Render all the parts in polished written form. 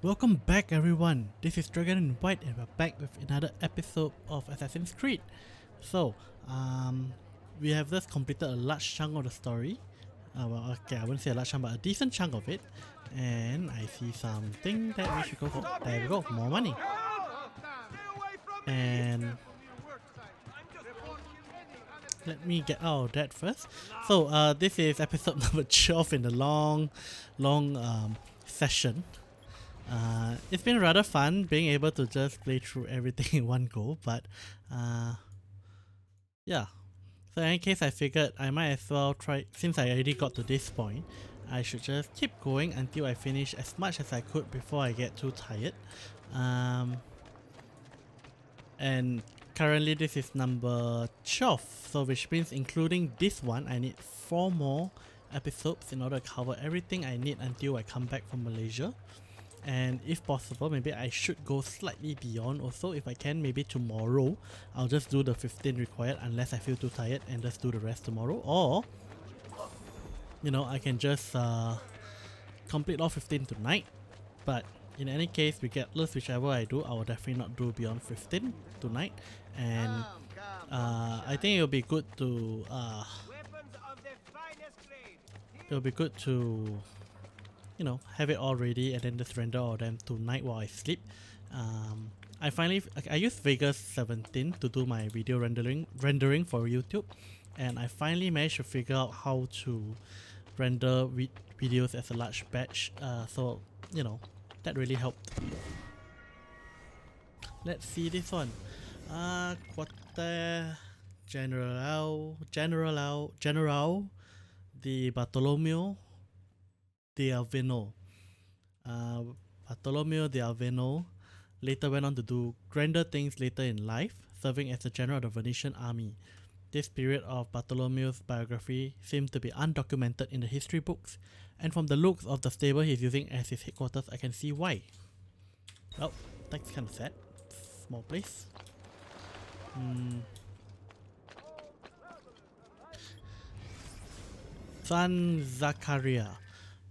Welcome back everyone, this is DragonInWhite and we're back with another episode of Assassin's Creed. So, we have just completed a large chunk of the story. Well, okay, I wouldn't say a large chunk, but a decent chunk of it. And I see something that we should go for. There we go, more money. And let me get out of that first. So, this is episode number 12 in the long session. It's been rather fun being able to just play through everything in one go, but yeah. So in any case, I figured I might as well try, since I already got to this point, I should just keep going until I finish as much as I could before I get too tired. And currently this is number 12, so which means including this one, I need 4 more episodes in order to cover everything I need until I come back from Malaysia. And if possible, maybe I should go slightly beyond also. If I can, maybe tomorrow I'll just do the 15 required unless I feel too tired and just do the rest tomorrow. Or, you know, I can just complete all 15 tonight. But in any case, regardless whichever I do, I will definitely not do beyond 15 tonight. And I think it'll be good to you know, have it all ready and then just render all of them tonight while I sleep. I used Vegas 17 to do my video rendering for YouTube, and I finally managed to figure out how to render videos as a large batch. So you know, that really helped. Let's see this one. Quarter General de Bartolomeo de Alveno. Bartolomeo de Alveno later went on to do grander things later in life, serving as the general of the Venetian army. This period of Bartolomeo's biography seems to be undocumented in the history books, and from the looks of the stable he's using as his headquarters, I can see why. Well, that's kind of sad. Small place. San Zachariah.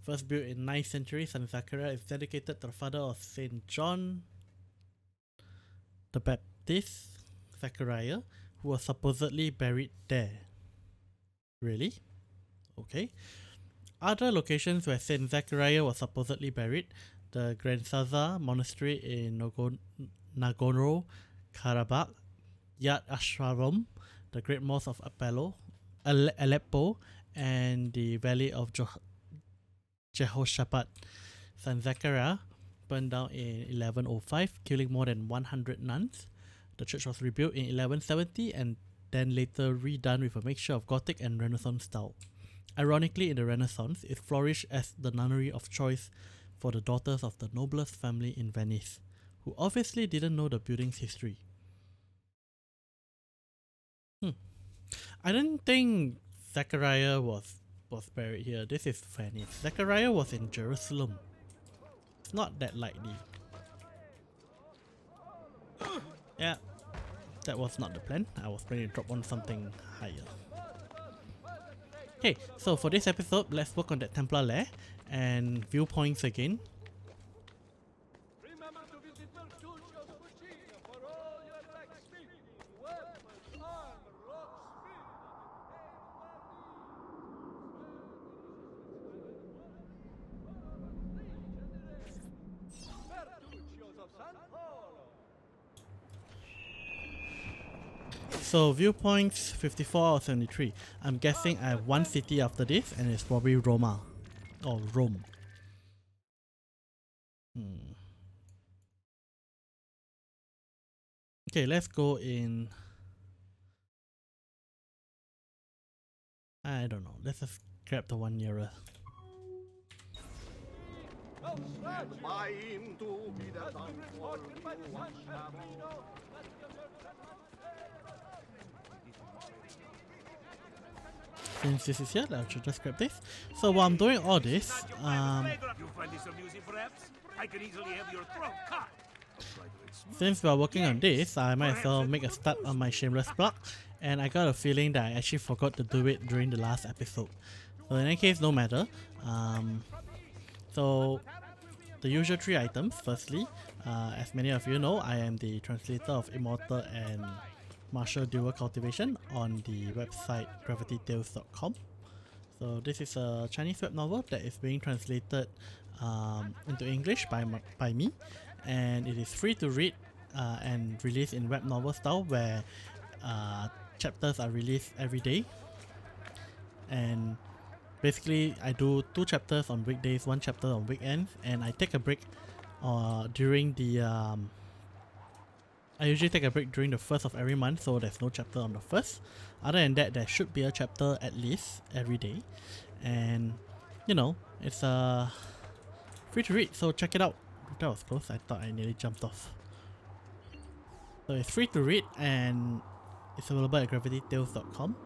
First built in 9th century, San Zachariah is dedicated to the father of Saint John the Baptist, Zachariah, who was supposedly buried there. Really? Okay. Other locations where Saint Zachariah was supposedly buried: the Grand Saza Monastery in Nagorno-Karabakh, Yad Ashrarom, the Great Mosque of Aleppo, and the Valley of Jehoshaphat. San Zachariah burned down in 1105, killing more than 100 nuns. The church was rebuilt in 1170 and then later redone with a mixture of Gothic and Renaissance style. Ironically, in the Renaissance, it flourished as the nunnery of choice for the daughters of the noblest family in Venice, who obviously didn't know the building's history. I didn't think Zachariah was buried here. This is Venice. Zachariah was in Jerusalem. It's not that likely. Yeah, that was not the plan. I was planning to drop on something higher. Okay, so for this episode, let's work on that Templar lair and viewpoints again. So viewpoints 54 out of 73. I'm guessing I have one city after this, and it's probably Roma or Rome. Okay, let's go in. I don't know. Let's just grab the one nearer. Since this is here, I should just grab this. So while I'm doing all this, since we're working on this, I might as well make a start on my shameless plug. And I got a feeling that I actually forgot to do it during the last episode. So in any case, no matter. So the usual 3 items. Firstly, as many of you know, I am the translator of Immortal and Martial Dual Cultivation on the website gravitytales.com. So this is a Chinese web novel that is being translated into English by me, and it is free to read and released in web novel style, where chapters are released every day. And basically I do 2 chapters on weekdays, 1 chapter on weekends, and I take a break during the I usually take a break during the 1st of every month, so there's no chapter on the 1st. Other than that, there should be a chapter at least every day. And you know, it's free to read, so check it out. That was close, I thought I nearly jumped off. So it's free to read and it's available at gravitytales.com.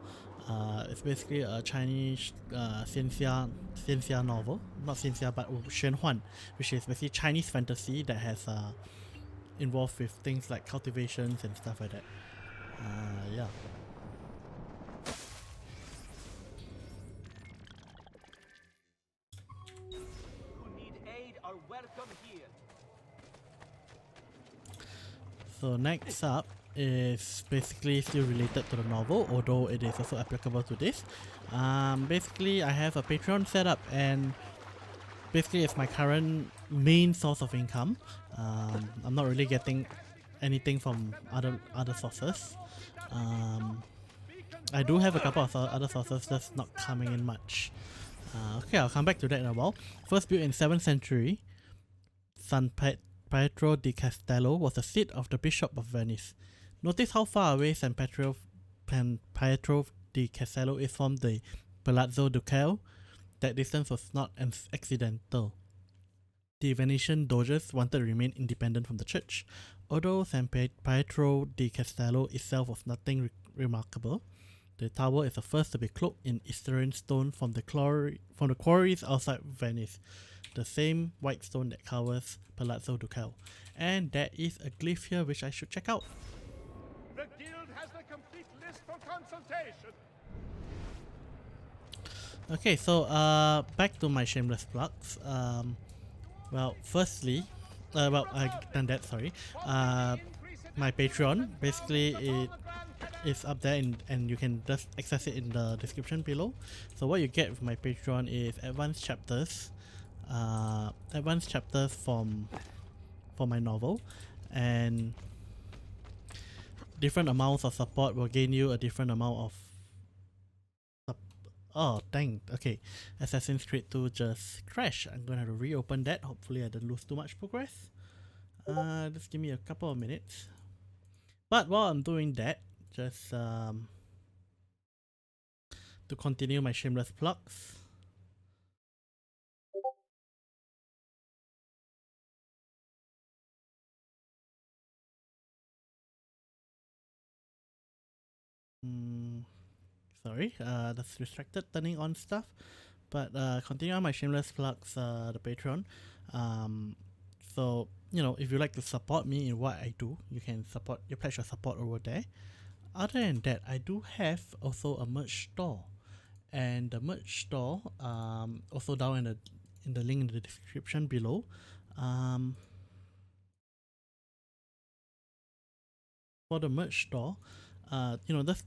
It's basically a Chinese xianxia novel, not xianxia but xuanhuan, which is basically Chinese fantasy that has involved with things like cultivations and stuff like that. Yeah. Who need aid are welcome here. So next up is basically still related to the novel, although it is also applicable to this. Basically I have a Patreon set up, and basically it's my current main source of income. I'm not really getting anything from other sources. I do have a couple of other sources, just not coming in much. Okay, I'll come back to that in a while. First built in 7th century, San Pietro di Castello was the seat of the Bishop of Venice. Notice how far away San Pietro di Castello is from the Palazzo Ducale. That distance was not accidental. The Venetian doges wanted to remain independent from the church. Although San Pietro di Castello itself was nothing remarkable, the tower is the first to be cloaked in Eastern stone from the quarries outside Venice, the same white stone that covers Palazzo Ducale. And there is a glyph here which I should check out. The guild has the complete list for consultation. Okay, so back to my shameless plugs. Well, firstly, I've done that, sorry. My Patreon, basically it is up there, and you can just access it in the description below. So what you get with my Patreon is advanced chapters for my novel, and different amounts of support will gain you a different amount of oh dang, okay, Assassin's Creed 2 just crashed. I'm gonna have to reopen that. Hopefully I don't lose too much progress. Just give me a couple of minutes. But while I'm doing that, just to continue my shameless plugs, sorry, that's distracted turning on stuff. But continue on my shameless plugs, the Patreon. So you know, if you like to support me in what I do, you can pledge your support over there. Other than that, I do have also a merch store, and the merch store also down in the link in the description below. For the merch store, you know, just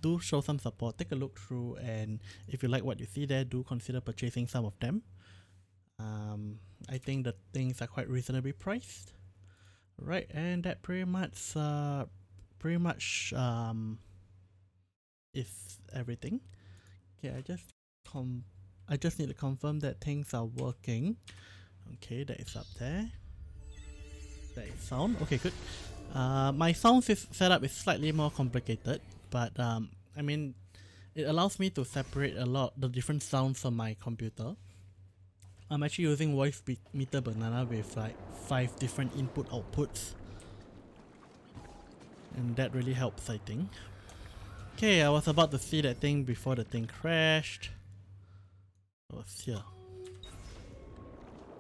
do show some support, take a look through, and if you like what you see there, do consider purchasing some of them. I think the things are quite reasonably priced, right? And that pretty much is everything. Okay, I just need to confirm that things are working. Okay, that is up there. That is sound. Okay, good. My sound setup is slightly more complicated, but I mean, it allows me to separate the different sounds on my computer. I'm actually using Voice Meter Banana with like 5 different input outputs, and that really helps, I think. Okay, I was about to see that thing before the thing crashed. It was here.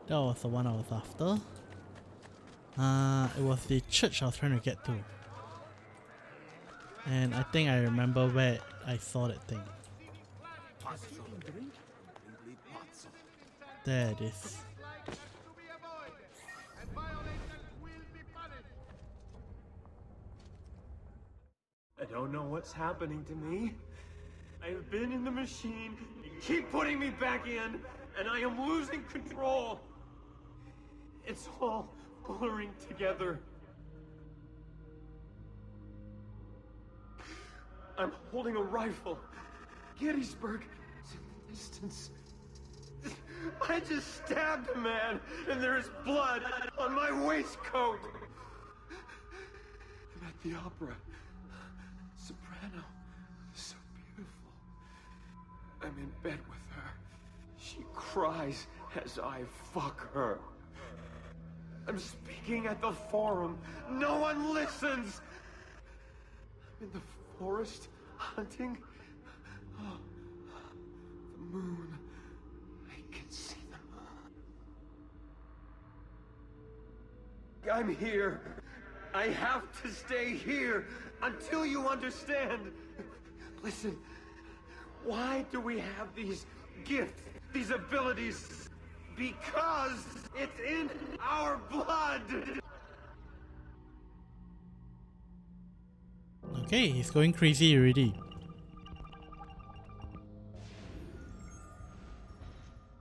That was the one I was after. It was the church I was trying to get to, and I think I remember where I saw that thing. There it is. don't know what's happening to me. I have been in the machine. You keep putting me back in, and I am losing control. It's all blurring together. I'm holding a rifle. Gettysburg is in the distance. I just stabbed a man, and there is blood on my waistcoat. I'm at the opera. Soprano. So beautiful. I'm in bed with her. She cries as I fuck her. I'm speaking at the forum. No one listens. I'm in the forest hunting. Oh, the moon. I can see the moon. I'm here. I have to stay here until you understand. Listen, why do we have these gifts, these abilities? Because it's in our blood. Okay, he's going crazy already.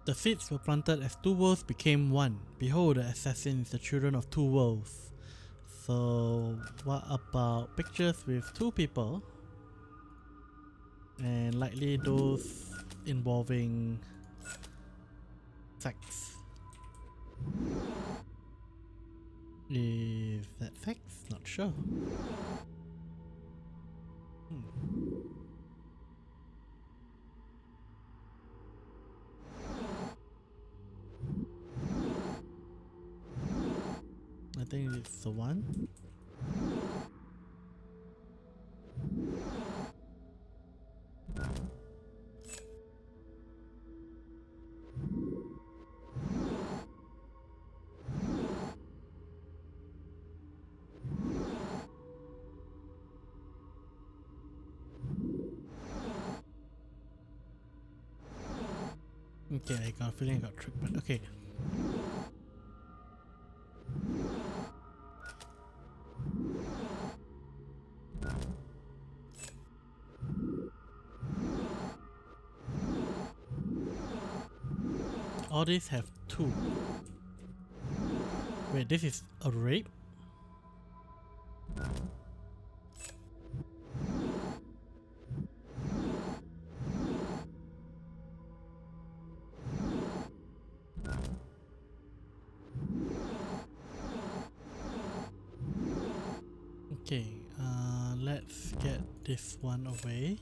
The seeds were planted as two worlds became one. Behold, the assassins, the children of two worlds. So, what about pictures with two people? And likely those involving sex. Is that sex? Not sure. I think it's the one. Okay, I got a feeling I got tricked, but okay. All these have two. Wait, this is a rape? Okay, let's get this one away.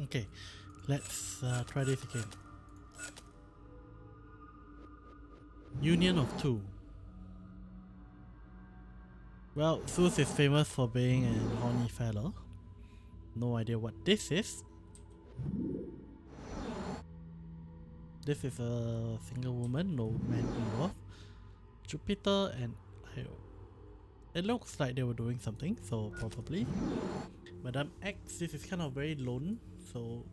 Okay, let's try this again. Union of two. Well, Zeus is famous for being an horny fellow. No idea what this is. This is a single woman, no man involved. Jupiter and Io. It looks like they were doing something, so probably. Madame X, this is kind of very lone, so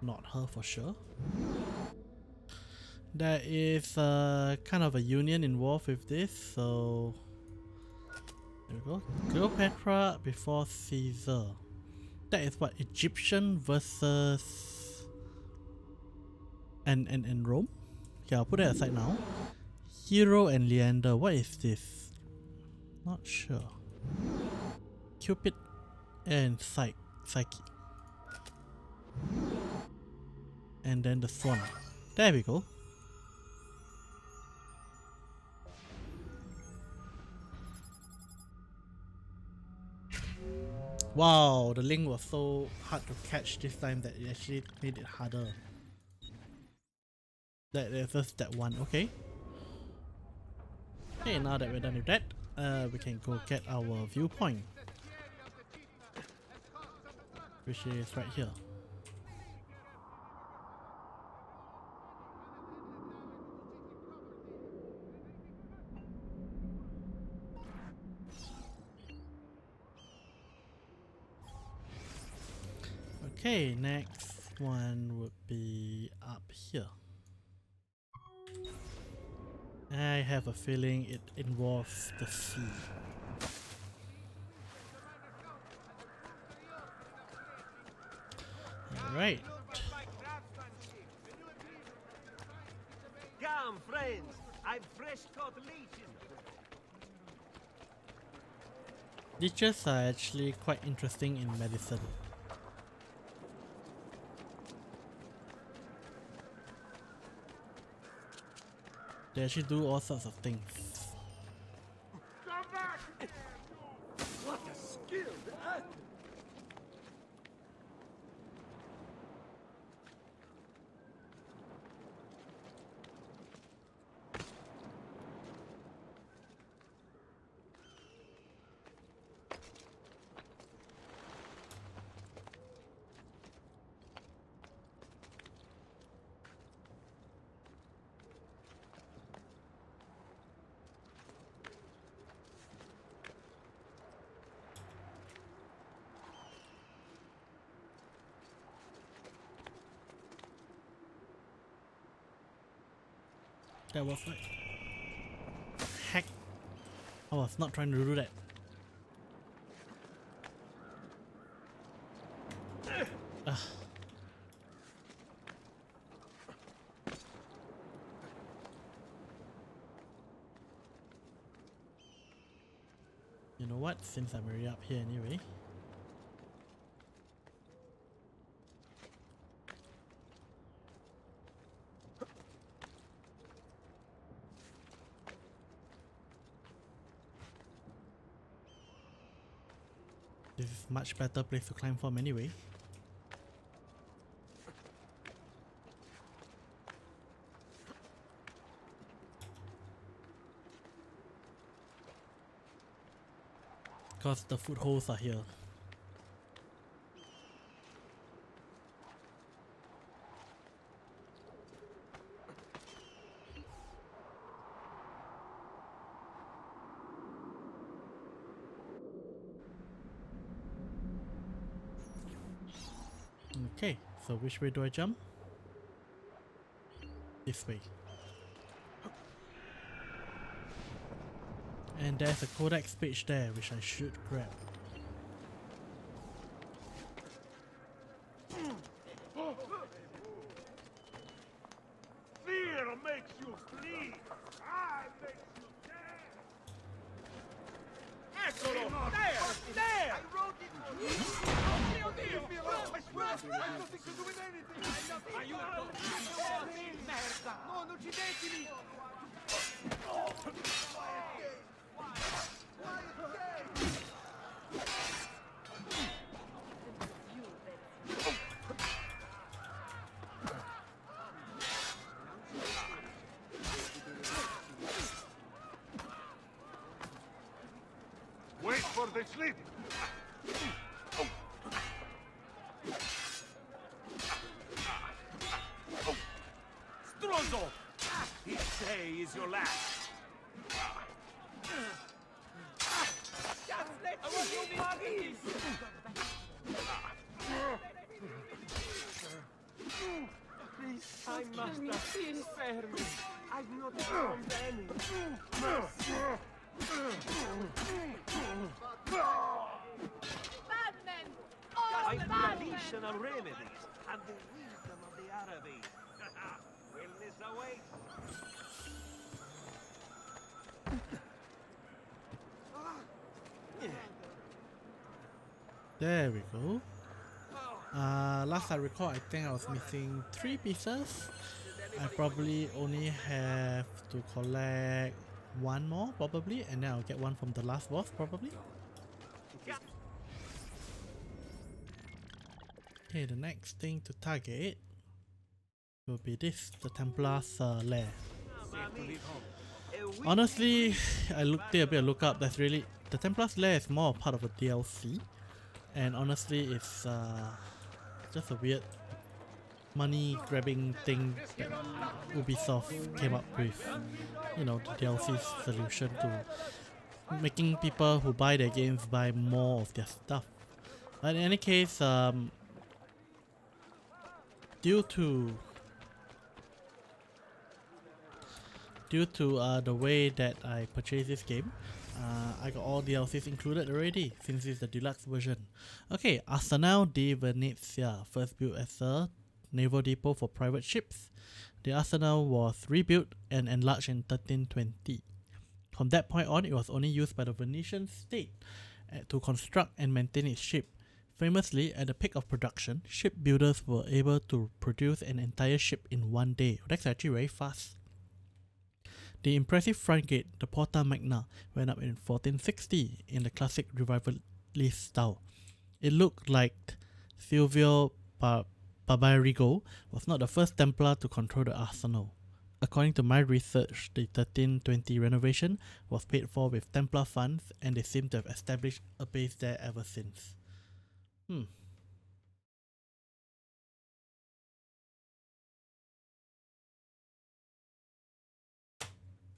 not her for sure. There is kind of a union involved with this, so there we go. Cleopatra before Caesar. That is what, Egyptian versus and Rome? Okay, I'll put it aside now. Hero and Leander, what is this? Not sure. Cupid and Psyche. And then the swan. There we go. Wow, the link was so hard to catch this time that it actually made it harder. There's just that one, okay. Okay, now that we're done with that, we can go get our viewpoint, which is right here. Okay, next one would be up here. I have a feeling it involves the sea. Alright. Come, friends. I've fresh caught leeches. Leeches are actually quite interesting in medicine. They actually do all sorts of things. Come back! What a skilled act! That was like... Heck! I was not trying to do that. Ugh. You know what? Since I'm already up here anyway. This is much better place to climb from anyway. Because the footholds are here. Okay, so which way do I jump? This way. And there's a codex page there which I should grab. Fear makes you flee. I makes you dare. Eccolo! There! I wrote it. Leave me alone. I swear, I have nothing to do with anything. Aiuto! Merda! Non uccidetemi! Wait for the sleep. Stronzo! This day is your last. I want your bodies! I must have spare me. I've not found any. Badmen! All I've badmen! traditional remedies and the wisdom of the Arabies. Wellness awaits. There we go. Last I recall, I think I was missing 3 pieces. I probably only have to collect 1 more probably, and then I'll get 1 from the last boss probably. Okay, the next thing to target will be this, the Templar's lair. Honestly, I did a bit of lookup. That's really the Templar's Lair is more a part of a DLC, and honestly, it's just a weird money grabbing thing that Ubisoft came up with. You know, the DLC's solution to making people who buy their games buy more of their stuff. But in any case, due to the way that I purchased this game, I got all DLCs included already since it's the deluxe version. Okay, Arsenal de Venezia, first built as a naval depot for private ships. The arsenal was rebuilt and enlarged in 1320. From that point on, it was only used by the Venetian state to construct and maintain its ship. Famously, at the peak of production, shipbuilders were able to produce an entire ship in one day. That's actually very fast. The impressive front gate, the Porta Magna, went up in 1460 in the classic revivalist style. It looked like Silvio Barbarigo was not the first Templar to control the arsenal. According to my research, the 1320 renovation was paid for with Templar funds, and they seem to have established a base there ever since.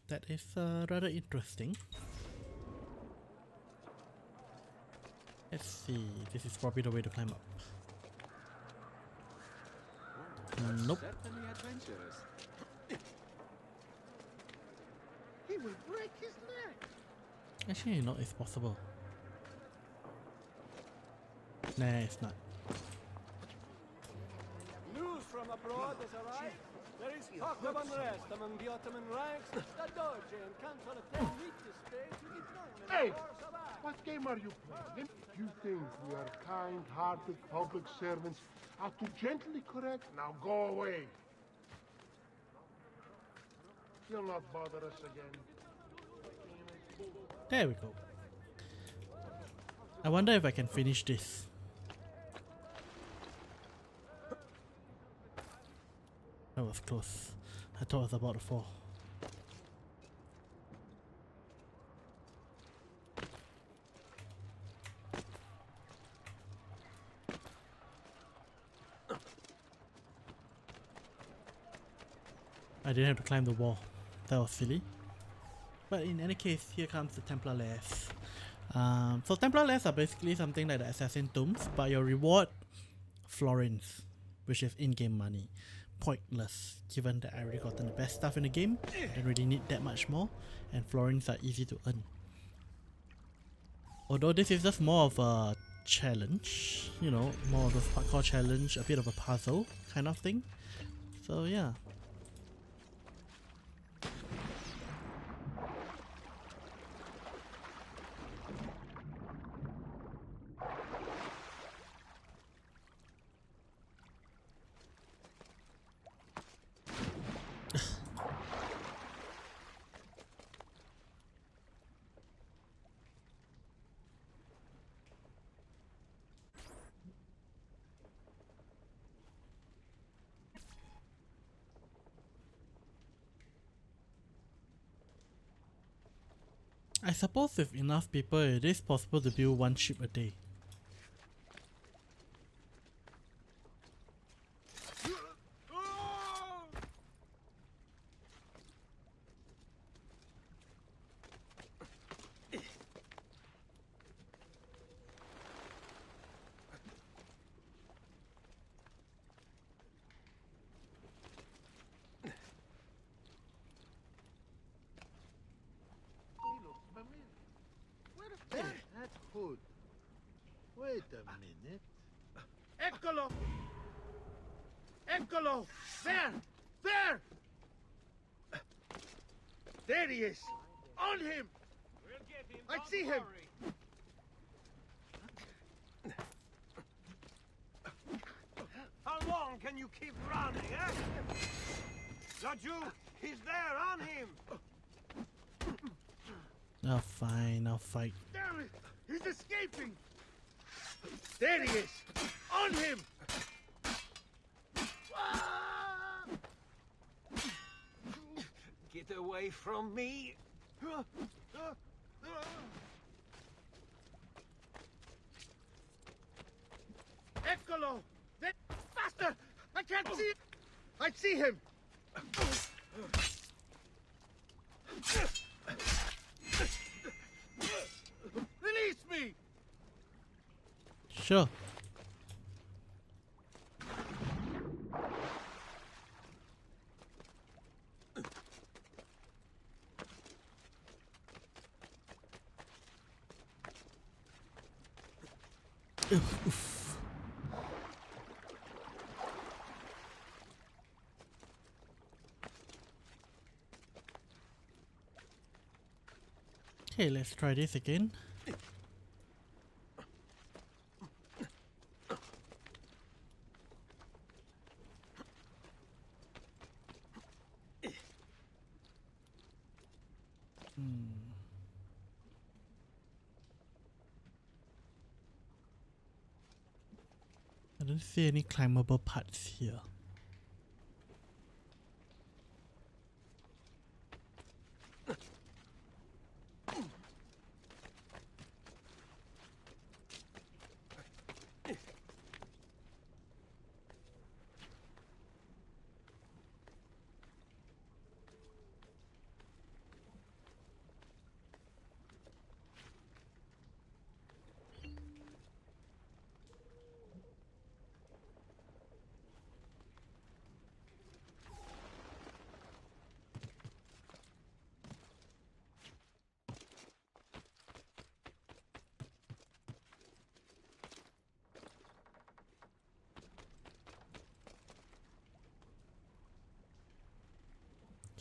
That is rather interesting. Let's see, this is probably the way to climb up. Nope. Certainly adventurous. He will break his neck. Actually, no, it's possible. Nah, it's not. News from abroad has arrived. There is talk of unrest among the Ottoman ranks. The Doge and Council of 10 meet this day to determine Hey! the course of action. What game are you playing? You think we are kind-hearted public servants are to gently correct? Now go away. You'll not bother us again. There we go. I wonder if I can finish this. That was close. I thought it was about to fall. I didn't have to climb the wall. That was silly. But in any case, here comes the Templar Lairs. So Templar Lairs are basically something like the Assassin Tombs, but your reward, florins, which is in-game money. Pointless, given that I already gotten the best stuff in the game. I don't really need that much more, and florins are easy to earn. Although this is just more of a challenge, you know, more of a hardcore challenge, a bit of a puzzle kind of thing. So yeah. I suppose with enough people it is possible to build one ship a day. That's good. Wait a minute. Eccolo! Eccolo! There! There! There he is! On him! We'll get him. I don't see him. worry. How long can you keep running, eh? Raju, he's there, on him! Oh fine, I'll fight. Damn it! He's escaping! There he is! On him! it away from me. Eccolo! Faster! I can't see. I see him. Release me! Sure. Oof. Okay, let's try this again. I don't see any climbable parts here.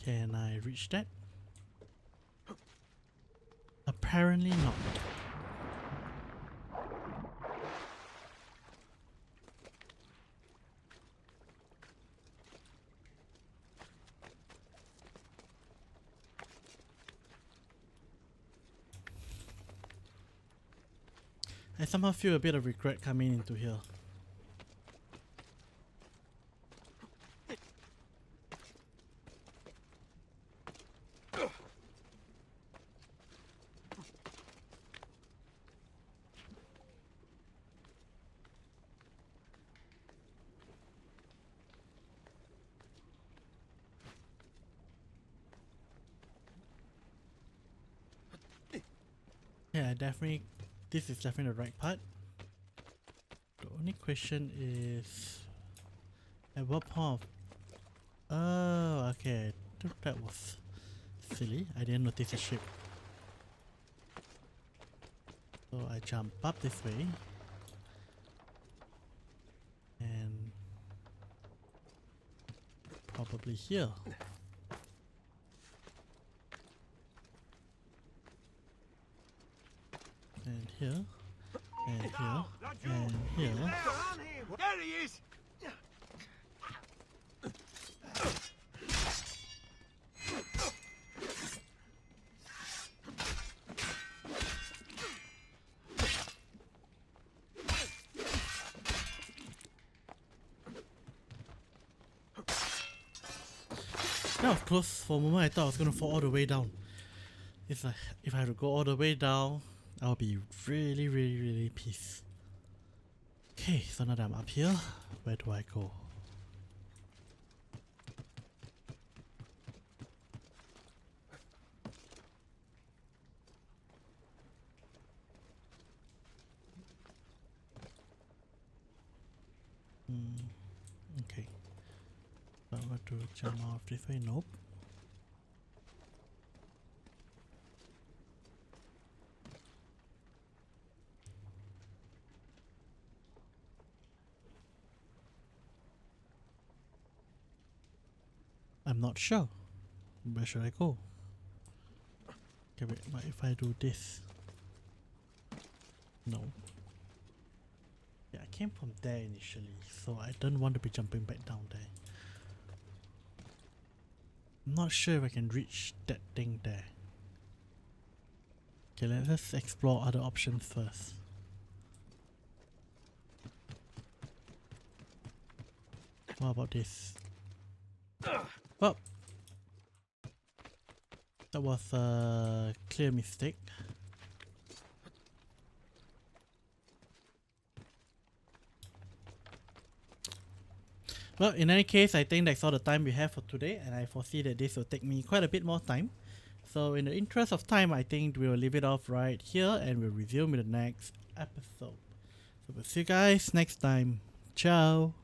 Can I reach that? Apparently not. I somehow feel a bit of regret coming into here. Yeah, definitely. This is definitely the right part. The only question is, at what point? Oh, okay. That was silly. I didn't notice a ship. So I jump up this way, and probably here. And here, and here, and here. There he is! That was close. For a moment I thought I was gonna fall all the way down. It's like, if I had to go all the way down, I'll be really pissed. Okay, so now that I'm up here, where do I go? Okay. So I'm going to jump off this way. Nope. I'm not sure. Where should I go? Okay, wait, but if I do this? No. Yeah, I came from there initially, so I don't want to be jumping back down there. I'm not sure if I can reach that thing there. Okay, let's explore other options first. What about this? Oh! That was a clear mistake. Well, in any case, I think that's all the time we have for today, and I foresee that this will take me quite a bit more time. So in the interest of time, I think we'll leave it off right here, and we'll resume in the next episode. So we'll see you guys next time. Ciao!